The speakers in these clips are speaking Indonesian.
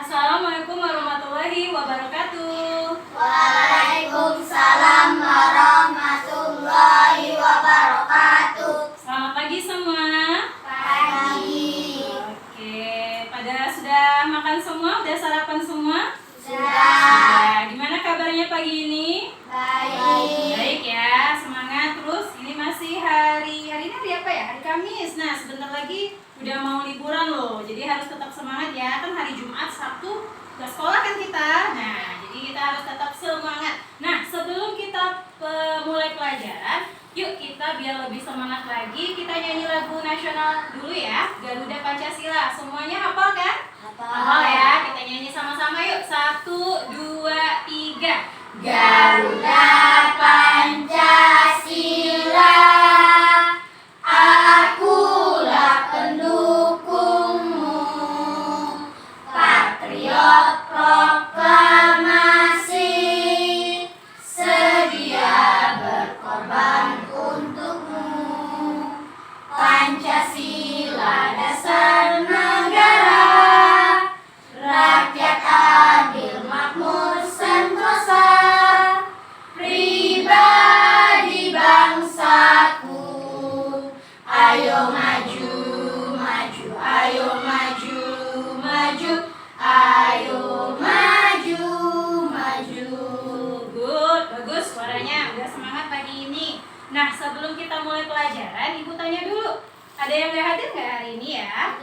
Assalamualaikum warahmatullahi wabarakatuh. Waalaikumsalam warahmatullahi wabarakatuh. Selamat pagi semua. Pagi. Oke, pada sudah makan semua? Udah sarapan semua? Sudah. Gimana kabarnya pagi ini? Baik. Baik ya, semangat terus. Ini masih hari ini hari apa ya? Hari Kamis. Nah, sebentar lagi udah mau liburan loh. Jadi harus tetap semangat ya. Kan hari Jumat, Sabtu ke sekolah kan kita. Nah, jadi kita harus tetap semangat. Nah, sebelum kita mulai pelajaran, yuk kita biar lebih semangat lagi, kita nyanyi lagu nasional dulu ya. Garuda Pancasila. Semuanya hafal kan? Hafal ya. Kita nyanyi sama-sama yuk. 1, 2, 3. Garuda Pancasila, akulah pendukungmu, patriot proklamasi, sedia berkorban untukmu. Pancasila dasar negara, rakyat adil makmur sentosa, pribadi bangsaku. Ayo maju, maju, ayo maju, maju, ayo maju, maju. Good, bagus suaranya. Udah semangat pagi ini. Nah, sebelum kita mulai pelajaran, Ibu tanya dulu. Ada yang gak hadir nggak hari ini ya?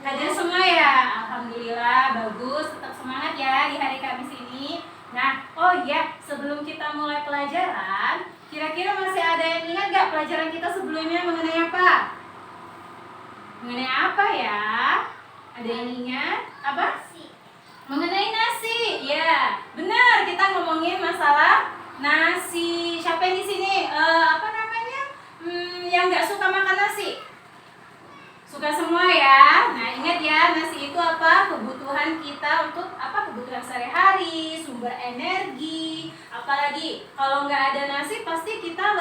Hadir semua ya? Alhamdulillah, bagus. Tetap semangat ya di hari Kamis ini. Nah, oh iya, sebelum kita mulai pelajaran, kira-kira masih ada yang ingat gak pelajaran kita sebelumnya mengenai apa? Mengenai apa ya? Ada yang ingat? Apa? Mengenai nasi. Ya, benar. Kita ngomongin masalah nasi. Siapa yang di sini? Apa namanya? Yang nggak suka makan nasi? Suka semua ya. Nah, ingat ya, nasi itu apa? Kebutuhan kita untuk apa? Kebutuhan sehari-hari, sumber energi. Apalagi kalau nggak ada nasi, pasti kita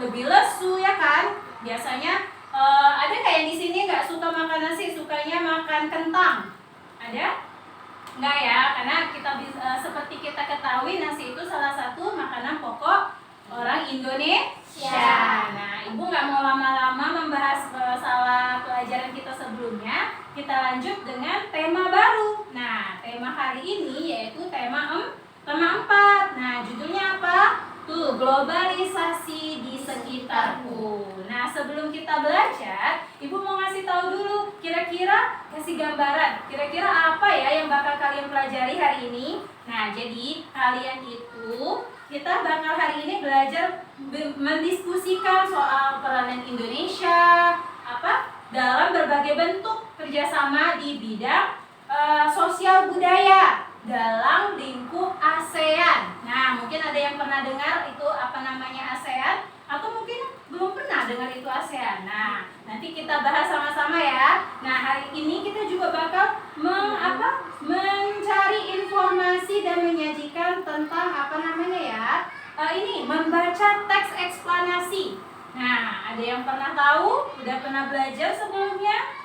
lebih lesu ya kan? Biasanya ada nggak yang di sini nggak suka makan nasi, sukanya makan kentang? Ada? Enggak ya, karena kita seperti kita ketahui nasi itu salah satu makanan pokok orang Indonesia. Nah, Ibu nggak mau lama-lama membahas masalah pelajaran kita sebelumnya. Kita lanjut dengan tema baru. Nah, tema hari ini yaitu tema 4. Nah, judulnya apa? Tuh, globalisasi di sekitarku. Nah, sebelum kita belajar, Ibu mau ngasih tahu dulu, kira-kira kasih gambaran. Kira-kira apa ya yang bakal kalian pelajari hari ini? Nah, jadi kalian itu, kita bakal hari ini belajar mendiskusikan soal peranan Indonesia dalam berbagai bentuk kerjasama di bidang sosial budaya dalam lingkup ASEAN. Nah, mungkin ada yang pernah dengar itu apa namanya ASEAN, atau mungkin belum pernah dengar itu ASEAN. Nah, nanti kita bahas sama-sama ya. Nah, hari ini kita juga bakal mencari informasi dan menyajikan tentang membaca teks eksplanasi. Nah, ada yang pernah tahu? Udah pernah belajar sebelumnya?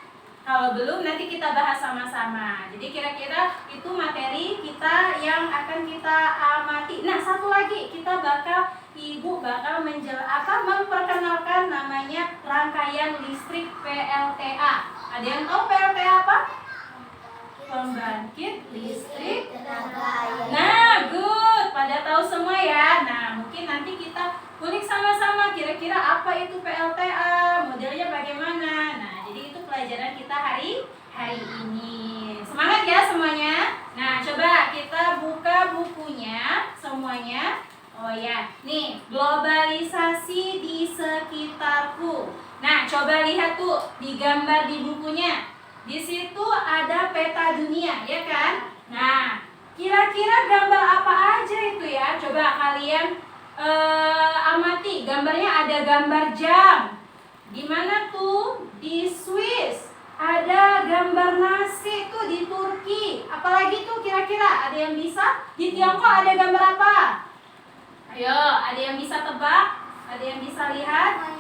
Kalau belum, nanti kita bahas sama-sama. Jadi kira-kira itu materi kita yang akan kita amati. Nah, satu lagi, Ibu bakal memperkenalkan namanya rangkaian listrik PLTA. Ada yang tahu PLTA apa? Pembangkit listrik tenaga air. Nah, good. Pada tahu semua ya. Nah, mungkin nanti kita kulik sama-sama kira-kira apa itu PLTA, modelnya bagaimana. Nah, jadi itu pelajaran kita hari ini. Semangat ya semuanya. Nah, coba kita buka bukunya semuanya. Oh ya, nih, globalisasi di sekitarku. Nah, coba lihat tuh di gambar di bukunya. Di situ ada peta dunia, ya kan? Nah, kira-kira gambar apa aja itu ya? Coba kalian amati. Gambarnya ada gambar jam. Di mana tuh? Di Swiss. Ada gambar nasi tuh di Turki. Apalagi tuh kira-kira? Ada yang bisa? Di Tiongkok ada gambar apa? Ayo, ada yang bisa tebak? Ada yang bisa lihat?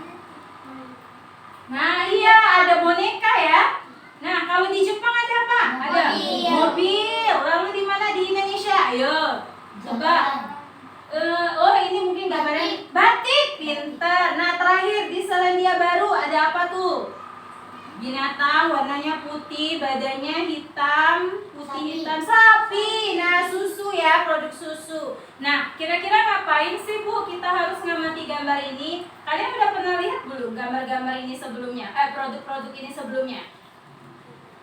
Nah, iya, ada boneka ya. Nah, kalau di Jepang ada apa? Ada pinter. Nah, terakhir di Selandia Baru ada apa tuh? Binatang warnanya putih, badannya hitam, putih hitam, sapi. Nah, susu ya, produk susu. Nah, kira-kira ngapain sih Bu kita harus ngamati gambar ini? Kalian udah pernah lihat belum gambar-gambar ini sebelumnya? Produk-produk ini sebelumnya?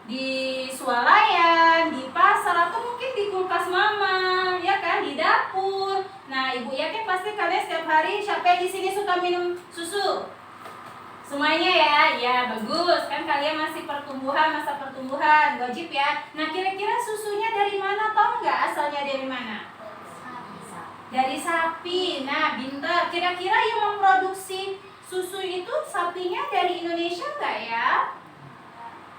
Di swalayan, di pasar, atau mungkin di kulkas mama, ya kan, di dapur. Nah, Ibu yakin pasti kalian setiap hari siapa yang di sini suka minum susu? Semuanya ya bagus kan, kalian masih pertumbuhan, masa pertumbuhan, wajib ya. Nah, kira-kira susunya dari mana, tahu nggak asalnya dari mana? Dari sapi. Nah, pintar. Kira-kira yang memproduksi susu itu sapinya dari Indonesia nggak ya?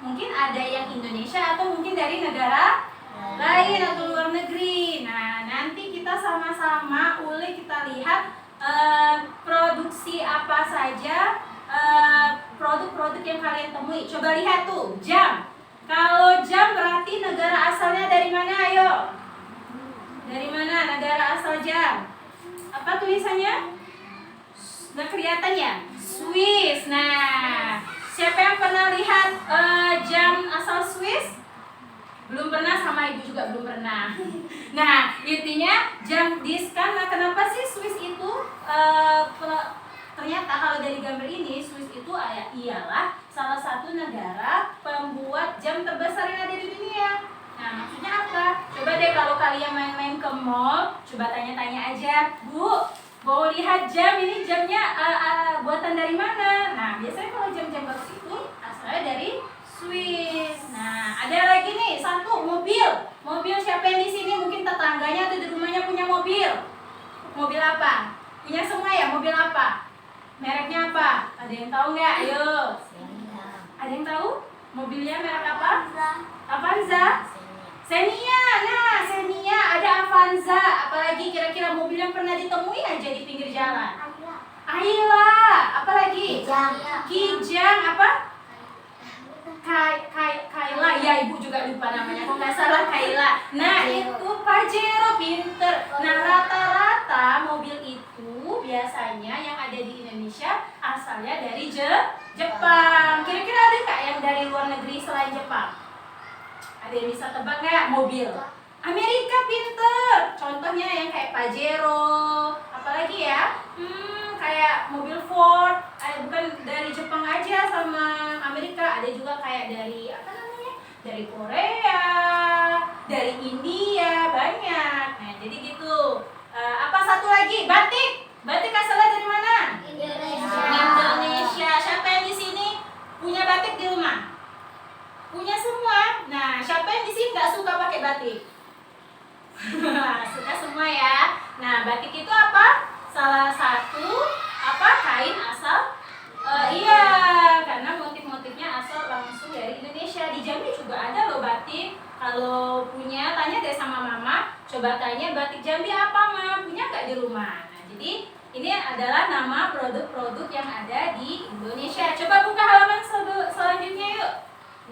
Mungkin ada yang Indonesia atau mungkin dari negara lain atau luar negeri. Nah, nanti kita sama-sama kita lihat produksi apa saja, produk-produk yang kalian temui. Coba lihat tuh, jam. Kalau jam berarti negara asalnya dari mana, ayo? Dari mana negara asal jam? Apa tulisannya? Nggak kelihatan ya? Swiss. Nah, siapa yang pernah lihat jam asal Swiss? Belum pernah, sama Ibu juga belum pernah. Nah, intinya jam diskan. Nah, kenapa sih Swiss itu ternyata kalau dari gambar ini Swiss itu ialah salah satu negara pembuat jam terbesar yang ada di dunia. Nah, maksudnya apa? Coba deh kalau kalian main-main ke mall, coba tanya-tanya aja, Bu, mau lihat jam, ini jamnya buatan dari mana? Nah, biasanya kalau jam-jam bagus itu asalnya dari Swiss. Nah, ada lagi nih, satu, mobil. Mobil siapa yang di sini mungkin tetangganya atau di rumahnya punya mobil? Mobil apa? Punya semua ya? Mobil apa? Mereknya apa? Ada yang tahu nggak? Ayo. Ada yang tahu? Mobilnya merek apa? Avanza. Xenia. Nah, Xenia, ada Avanza. Apalagi kira-kira mobil yang pernah ditemui aja di pinggir jalan? Ayla. Apalagi? Kijang. Apa? Kayla. Ya, Ibu juga lupa namanya. Kok nggak salah Kayla. Nah, itu Pajero, pinter. Nah, rata-rata mobil itu biasanya yang ada di Indonesia asalnya dari Jepang. Kira-kira ada nggak yang dari luar negeri selain Jepang? Ada yang bisa tebak nggak? Mobil Amerika, pinter. Contohnya yang kayak Pajero. Apalagi ya? Kayak mobil Ford. Bukan dari Jepang aja sama Amerika, ada juga kayak dari apa namanya? Dari Korea, dari India, banyak. Nah, jadi gitu. Apa satu lagi? Batik. Batik asalnya dari mana? Indonesia. Siapa yang di sini punya batik di rumah? Punya semua. Nah, siapa yang di sini nggak suka pakai batik? Suka semua ya. Nah, batik itu apa? Salah satu kain asal iya, karena motif-motifnya asal langsung dari Indonesia. Di Jambi juga ada loh batik. Kalau punya, tanya deh sama mama. Coba tanya batik Jambi apa, Ma? Punya nggak di rumah? Nah, jadi ini adalah nama produk-produk yang ada di Indonesia. Coba buka halaman selanjutnya yuk.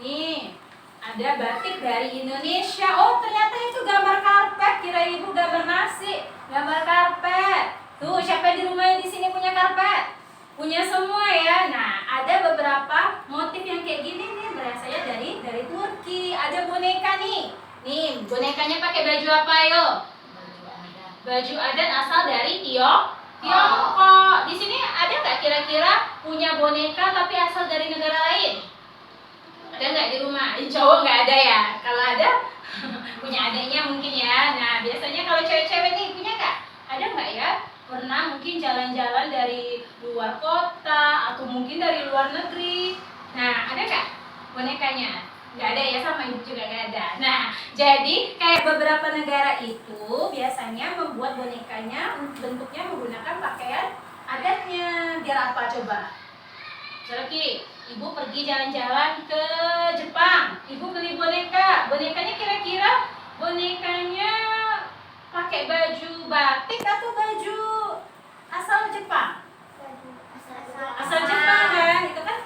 Nih, ada batik dari Indonesia. Oh, ternyata itu gambar karpet. Kira Ibu gambar nasi. Gambar karpet. Tuh, siapa di rumah yang di sini punya karpet? Punya semua ya. Nah, ada beberapa motif yang kayak gini nih, berasalnya dari Turki. Ada boneka nih. Nih, bonekanya pakai baju apa, yo? Baju adat asal dari Tiongkok. Di sini ada nggak kira-kira punya boneka tapi asal dari negara lain? Ada nggak di rumah? Insya Allah nggak ada ya. Kalau ada, punya adanya mungkin ya. Nah, biasanya kalau cewek-cewek nih punya nggak? Ada nggak ya? Pernah mungkin jalan-jalan dari luar kota atau mungkin dari luar negeri. Nah, ada nggak bonekanya? Nggak ada ya, sama Ibu juga nggak ada. Nah, jadi kayak beberapa negara itu biasanya membuat bonekanya bentuknya menggunakan pakaian adatnya. Biar apa coba? Jadi, Ibu pergi jalan-jalan ke Jepang. Ibu beli boneka. Bonekanya kira-kira bonekanya pakai baju batik atau baju asal Jepang? Asal Jepang kan? Itu kan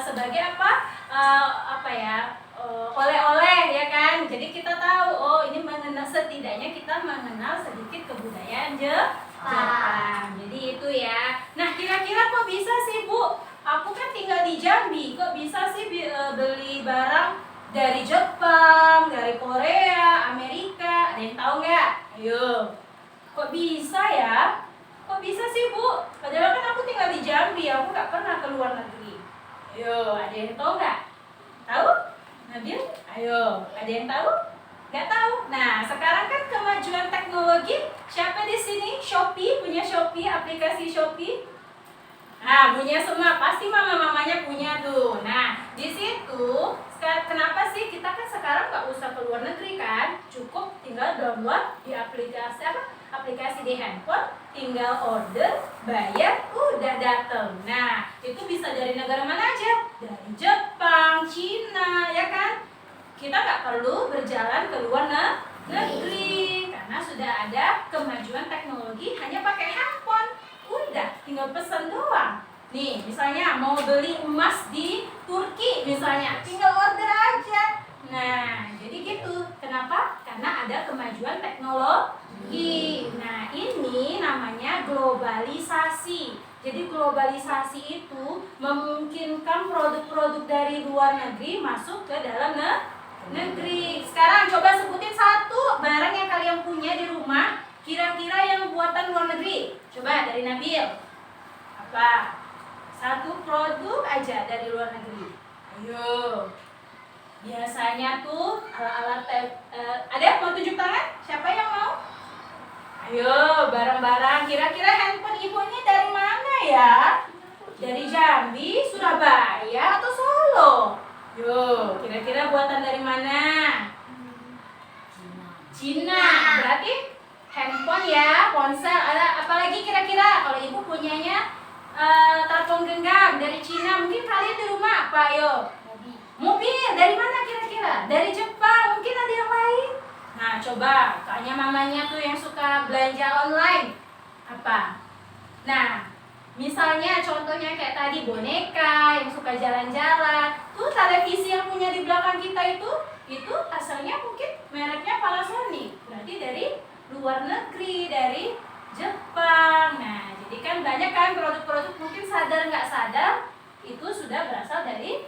sebagai oleh-oleh ya kan? Jadi kita tahu, oh ini setidaknya kita mengenal sedikit kebudayaan Jepang. Jadi itu ya. Nah, kira kira-kira kok bisa sih Bu? Aku kan tinggal di Jambi, kok bisa sih beli barang dari Jepang, dari Korea, Amerika? Ada yang tahu nggak? Ayo, kok bisa ya? Kok bisa sih Bu? Padahal kan aku tinggal di Jambi, aku nggak pernah ke luar negeri. Ayo, ada yang tahu nggak? Tahu? Nabil? Ayo, ada yang tahu? Nggak tahu? Nah, sekarang kan kemajuan teknologi, siapa di sini? Shopee, punya Shopee, aplikasi Shopee? Nah, punya semua, pasti mama-mamanya punya tuh. Nah, di situ, kenapa sih kita kan sekarang nggak usah ke luar negeri kan? Cukup tinggal download di aplikasi apa? Aplikasi di handphone, tinggal order, bayar, udah dateng. Nah, itu bisa dari negara mana aja? Dari Jepang, Cina, ya kan? Kita nggak perlu berjalan ke luar negeri karena sudah ada kemajuan teknologi, hanya pakai handphone. Udah, tinggal pesan doang. Nih, misalnya mau beli emas di Turki misalnya, tinggal order aja. Nah, jadi gitu. Kenapa? Karena ada kemajuan teknologi. Nah, ini namanya globalisasi. Jadi globalisasi itu memungkinkan produk-produk dari luar negeri masuk ke dalam negeri. Sekarang coba sebutin satu barang yang kalian punya di rumah, kira-kira yang buatan luar negeri. Coba dari Nabil. Apa? Satu produk aja dari luar negeri. Ayo. Biasanya tuh alat-alat ada yang mau tunjuk tangan? Siapa yang mau? Ayo, barang-barang. Kira-kira handphone ibu ini dari mana ya? Dari Jambi, Surabaya, atau Solo? Yo, kira-kira buatan dari mana? Cina. Berarti handphone ya, ponsel, ada apalagi kira-kira kalau ibu punyanya telepon genggam dari Cina, mungkin kalian di rumah apa? Yo. Mobil dari mana kira-kira? Dari Jepang, mungkin ada yang lain. Nah, coba tanya mamanya tuh yang suka belanja online. Apa? Nah, misalnya contohnya kayak tadi boneka yang suka jalan-jalan. Tuh televisi yang punya di belakang kita itu asalnya mungkin mereknya Panasonic. Berarti dari luar negeri, dari Jepang. Nah, jadi kan banyak kan produk-produk mungkin sadar nggak sadar itu sudah berasal dari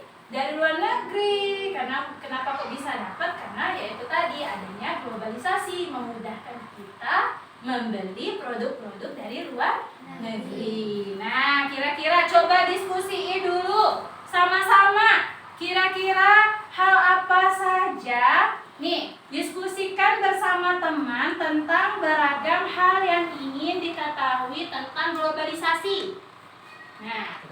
luar negeri. Karena kenapa kok bisa dapat? Karena yaitu tadi adanya globalisasi, memudahkan kita membeli produk-produk dari luar negeri. Nah, kira-kira coba diskusiin dulu sama-sama. Kira-kira hal apa saja? Nih, diskusikan bersama teman tentang beragam hal yang ingin diketahui tentang globalisasi. Nah,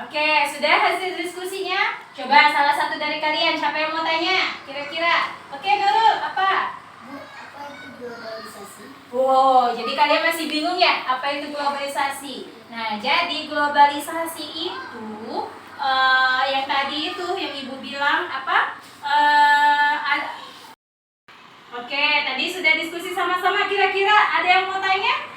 Oke, sudah hasil diskusinya? Coba salah satu dari kalian, siapa yang mau tanya? Kira-kira. Oke, Nurul, apa? Bu, apa itu globalisasi? Wow, jadi kalian masih bingung ya apa itu globalisasi? Nah, jadi globalisasi itu yang tadi itu yang ibu bilang apa? Oke, tadi sudah diskusi sama-sama. Kira-kira ada yang mau tanya?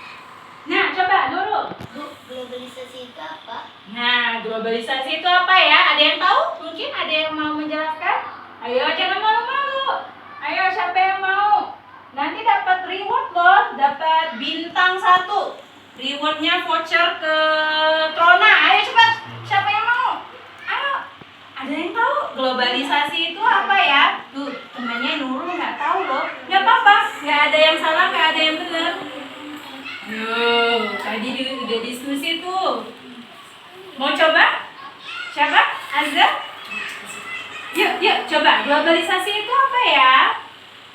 Nah, coba Nurul. Bu, globalisasi itu apa? Nah, globalisasi itu apa ya? Ada yang tahu? Mungkin ada yang mau menjelaskan? Ayo, jangan malu-malu. Ayo, siapa yang mau? Nanti dapat reward loh, dapat bintang 1. Rewardnya voucher ke Trona. Ayo cepat, siapa yang mau? Ayo, ada yang tahu globalisasi itu apa ya? Tuh, temannya Nurul nggak tahu loh. Nggak apa-apa, nggak ada yang salah, nggak ada yang benar. Yo, tadi udah diskusi tuh. Mau coba? Siapa? Azza? Yuk, coba. Globalisasi itu apa ya?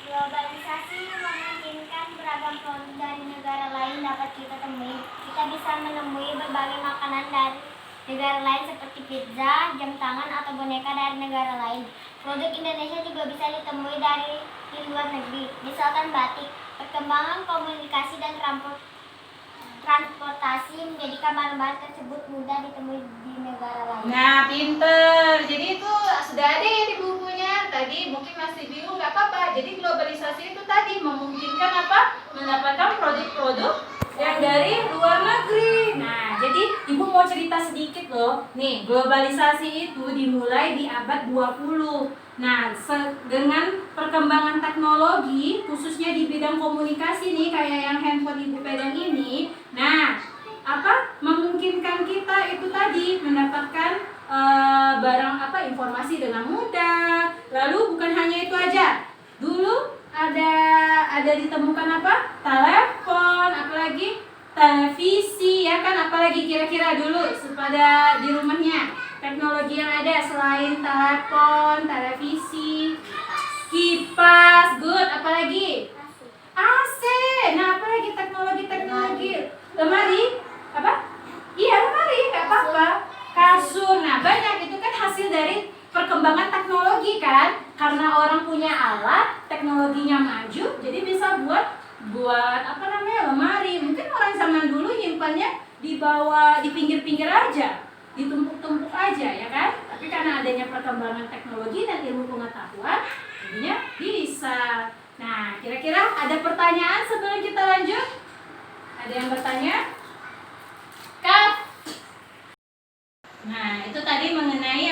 Globalisasi memungkinkan beragam produk dari negara lain dapat kita temui. Kita bisa menemui berbagai makanan dari negara lain seperti pizza, jam tangan, atau boneka dari negara lain. Produk Indonesia juga bisa ditemui di luar negeri, misalkan batik. Perkembangan komunikasi dan transportasi menjadikan barang-barang tersebut mudah ditemui di negara lain. Nah, pinter. Jadi itu sudah ada ya di bukunya. Tadi mungkin masih bingung, nggak apa-apa. Jadi globalisasi itu tadi memungkinkan apa? Mendapatkan produk-produk yang dari luar negeri. Nah, jadi Ibu mau cerita sedikit loh. Nih, globalisasi itu dimulai di abad 20. Nah, dengan perkembangan teknologi, khususnya di bidang komunikasi nih, kayak yang handphone Ibu pegang ini. Nah, memungkinkan kita itu tadi mendapatkan barang informasi dengan mudah. Lalu bukan hanya itu aja. Dulu ada ditemukan telepon, apalagi televisi, ya kan, apalagi kira-kira dulu pada di rumahnya teknologi yang ada selain telepon, televisi, kipas, good, apalagi AC. Nah, apalagi teknologi lemari, iya, lemari, nggak apa-apa, kasur. Nah, banyak itu kan hasil dari perkembangan teknologi kan, karena orang punya alat, teknologinya maju, jadi bisa buat lemari. Mungkin orang zaman dulu nyimpannya di pinggir-pinggir aja, ditumpuk-tumpuk aja, ya kan. Tapi karena adanya perkembangan teknologi dan ilmu pengetahuan, jadinya bisa. Nah, kira-kira ada pertanyaan sebelum kita lanjut? Ada yang bertanya? Kak? Nah, itu tadi mengenai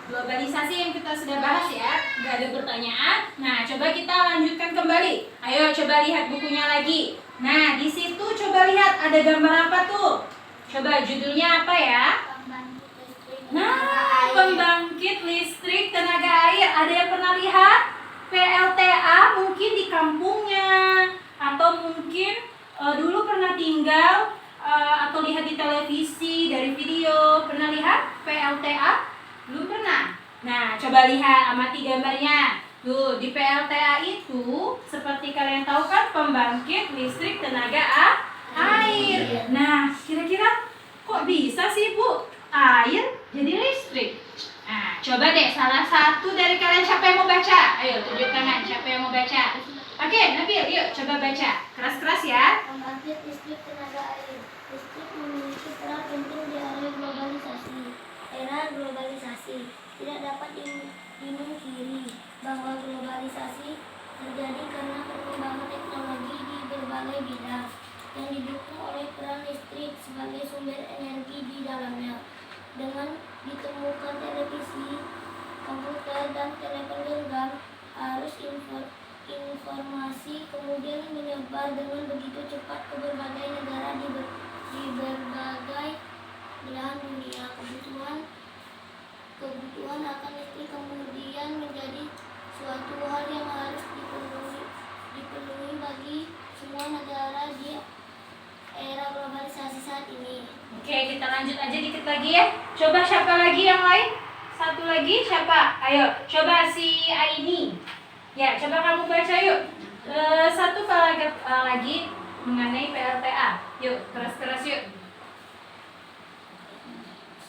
globalisasi yang kita sudah bahas ya. Nggak ada pertanyaan. Nah, coba kita lanjutkan kembali. Ayo coba lihat bukunya lagi. Nah, di situ coba lihat ada gambar apa tuh? Coba judulnya apa ya? Nah, pembangkit listrik tenaga air. Ada yang pernah lihat? PLTA mungkin di kampungnya, atau mungkin dulu pernah tinggal atau lihat di televisi, dari video. Pernah lihat PLTA? Belum pernah? Nah, coba lihat, amati gambarnya. Tuh, di PLTA itu seperti kalian tahu kan, pembangkit listrik tenaga air. Nah, kira-kira kok bisa sih Bu air jadi listrik? Nah, coba deh salah satu dari kalian siapa yang mau baca? Ayo tunjuk tangan, siapa yang mau baca? Oke, Nabil, yuk coba baca. Keras-keras ya. Pembangkit listrik tenaga air. Listrik memiliki peran penting di era globalisasi. Tidak dapat dimungkiri bahwa globalisasi terjadi karena perkembangan teknologi di berbagai bidang yang didukung oleh peran listrik sebagai sumber energi di dalamnya. Dengan ditemukan televisi, komputer, dan telepon genggam, arus informasi kemudian menyebar dengan begitu cepat ke berbagai negara di berbagai belahan dunia. Kebutuhan akan listrik kemudian menjadi suatu hal yang harus dipenuhi bagi semua negara di era globalisasi saat ini. Oke, kita lanjut aja dikit lagi ya. Coba siapa lagi yang lain? Satu lagi siapa? Ayo, coba si Aini. Ya, coba kamu baca yuk. Satu paragraf lagi mengenai PLTA. Yuk, keras-keras yuk.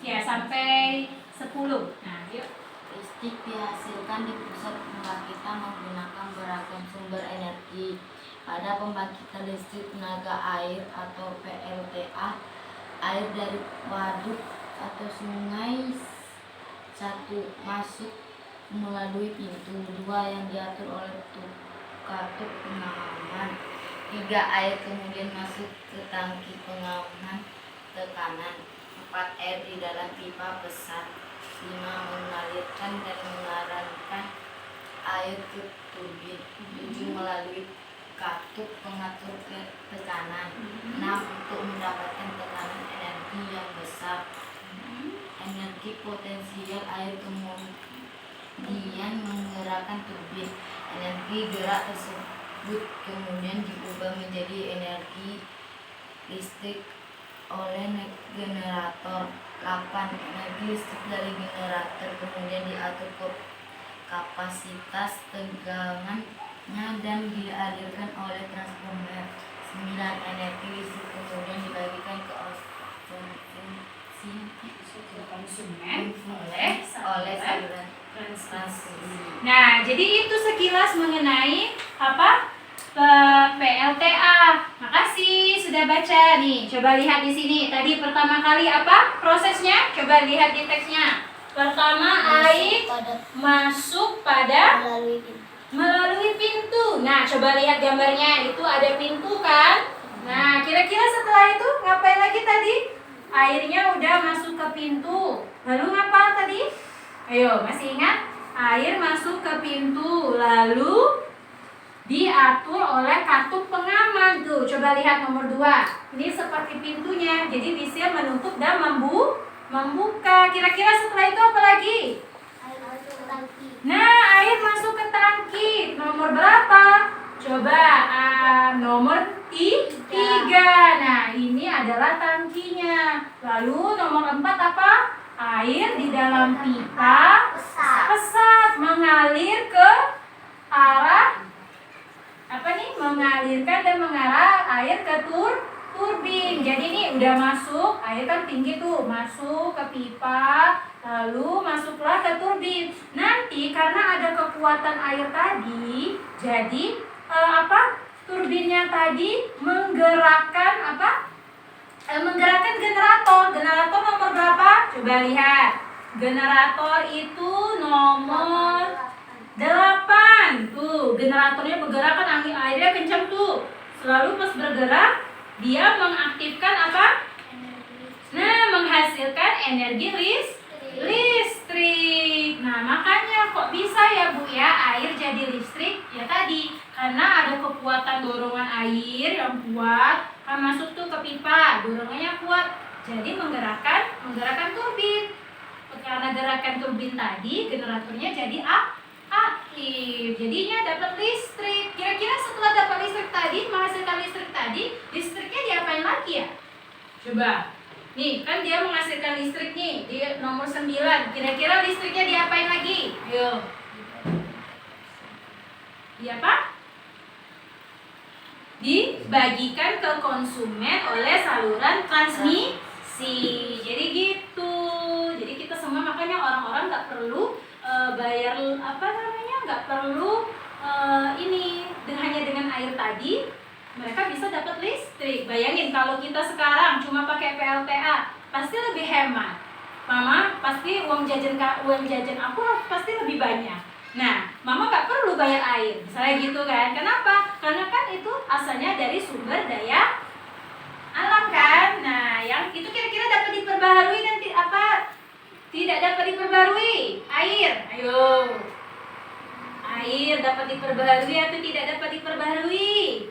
Ya, sampai 10. Nah, yuk. Listrik dihasilkan di pusat pembangkitan menggunakan beragam sumber energi. Pada pembangkitan listrik tenaga air atau PLTA, air dari waduk atau sungai satu masuk melalui pintu, 2 yang diatur oleh katup pengaman, 3 air kemudian masuk ke tangki pengaman tekanan, 4 air di dalam pipa besar, 5 mengalirkan dan mengarahkan air ke turbin, 7 melalui katup pengatur tekanan, 6 untuk mendapatkan tekanan energi yang besar. Energi potensial air kemudian menggerakkan turbin. Energi gerak tersebut kemudian diubah menjadi energi listrik oleh generator. 8. Energi listrik dari generator kemudian diatur ke kapasitas tegangannya dan dialirkan oleh transformer. 9. Energi listrik kemudian dibagikan ke Konsumen oleh saluran transmisi. Nah, jadi itu sekilas mengenai PLTA. Makasih sudah baca nih. Coba lihat di sini. Tadi pertama kali apa prosesnya? Coba lihat di teksnya. Pertama, air masuk pada melalui pintu. Nah, coba lihat gambarnya. Itu ada pintu kan? Nah, kira-kira setelah itu ngapain lagi tadi? Airnya udah masuk ke pintu. Lalu ngapa tadi? Ayo, masih ingat? Air masuk ke pintu, lalu diatur oleh katup pengaman. Tuh, coba lihat nomor 2. Ini seperti pintunya, jadi bisa menutup dan membuka. Kira-kira setelah itu apa lagi? Nah, air masuk ke tangki. Nomor berapa? Coba, nomor 3. Nah, ini adalah tangkinya. Lalu nomor 4 apa? Air di dalam pipa pesat mengalir ke arah apa nih? Mengalirkan dan mengarah air ke turbin. Jadi ini udah masuk, air kan tinggi tuh, masuk ke pipa, lalu masuklah ke turbin. Nanti karena ada kekuatan air tadi, jadi turbinnya tadi menggerakkan menggerakkan generator. Generator nomor berapa? Coba lihat. Generator itu nomor 8. Tuh, generatornya bergerak kan, angin airnya kencang tuh. Selalu pas bergerak, dia mengaktifkan apa? Nah, menghasilkan energi listrik. Nah, makanya kok bisa ya Bu ya air jadi listrik? Ya tadi, karena ada kekuatan dorongan air yang kuat, kan masuk tuh ke pipa, dorongannya kuat. Jadi menggerakkan turbin. Karena gerakan turbin tadi, generatornya jadi aktif. Jadinya dapat listrik. Kira-kira setelah dapat listrik tadi, menghasilkan listrik tadi, listriknya diapain lagi ya? Coba. Nih, kan dia menghasilkan listrik nih di nomor 9. Kira-kira listriknya diapain lagi? Ayo. Di apa? Dibagikan ke konsumen oleh saluran transmisi. Jadi gitu. Jadi kita semua makanya orang-orang nggak perlu bayar nggak perlu ini hanya dengan air tadi mereka bisa dapat listrik. Bayangin kalau kita sekarang cuma pakai PLTA pasti lebih hemat. Mama pasti uang jajan aku pasti lebih banyak. Nah, Mama nggak perlu bayar air, misalnya gitu kan? Kenapa? Karena kan itu asalnya dari sumber daya alam kan. Nah, yang itu kira-kira dapat diperbaharui dan apa? Tidak dapat diperbarui. Air. Ayo. Air dapat diperbarui atau tidak dapat diperbarui?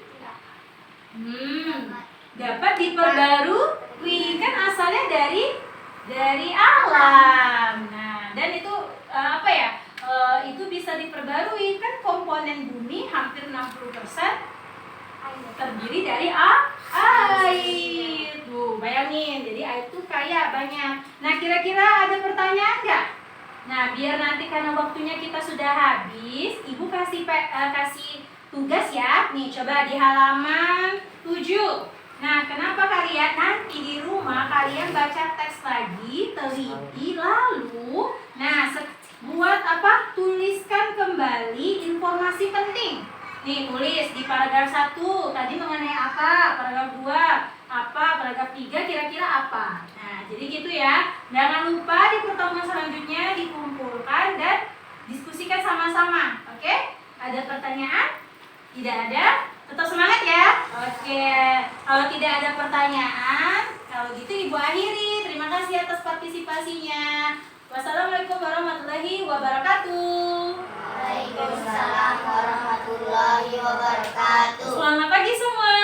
Dapat diperbarui. Kan asalnya dari alam. Nah, dan itu itu bisa diperbarui. Kan komponen bumi hampir 60% terdiri dari air. Tuh, bayangin. Jadi air tuh kaya banyak. Nah, kira-kira ada pertanyaan nggak? Nah, biar nanti karena waktunya kita sudah habis, Ibu kasih tugas ya. Nih, coba di halaman 7. Nah, kenapa kalian nanti di rumah kalian baca teks lagi, teliti, lalu buat apa? Tuliskan kembali informasi penting. Nih, tulis di paragraf 1 tadi mengenai apa, paragraf 2 apa, paragraf 3 kira-kira apa. Nah, jadi gitu ya. Jangan lupa di pertemuan selanjutnya dikumpulkan dan diskusikan sama-sama. Oke? Ada pertanyaan? Tidak ada? Tetap semangat ya. Oke. Kalau tidak ada pertanyaan, kalau gitu Ibu akhiri. Terima kasih atas partisipasinya. Wassalamualaikum warahmatullahi wabarakatuh. Waalaikumsalam warahmatullahi wabarakatuh. Selamat pagi semua.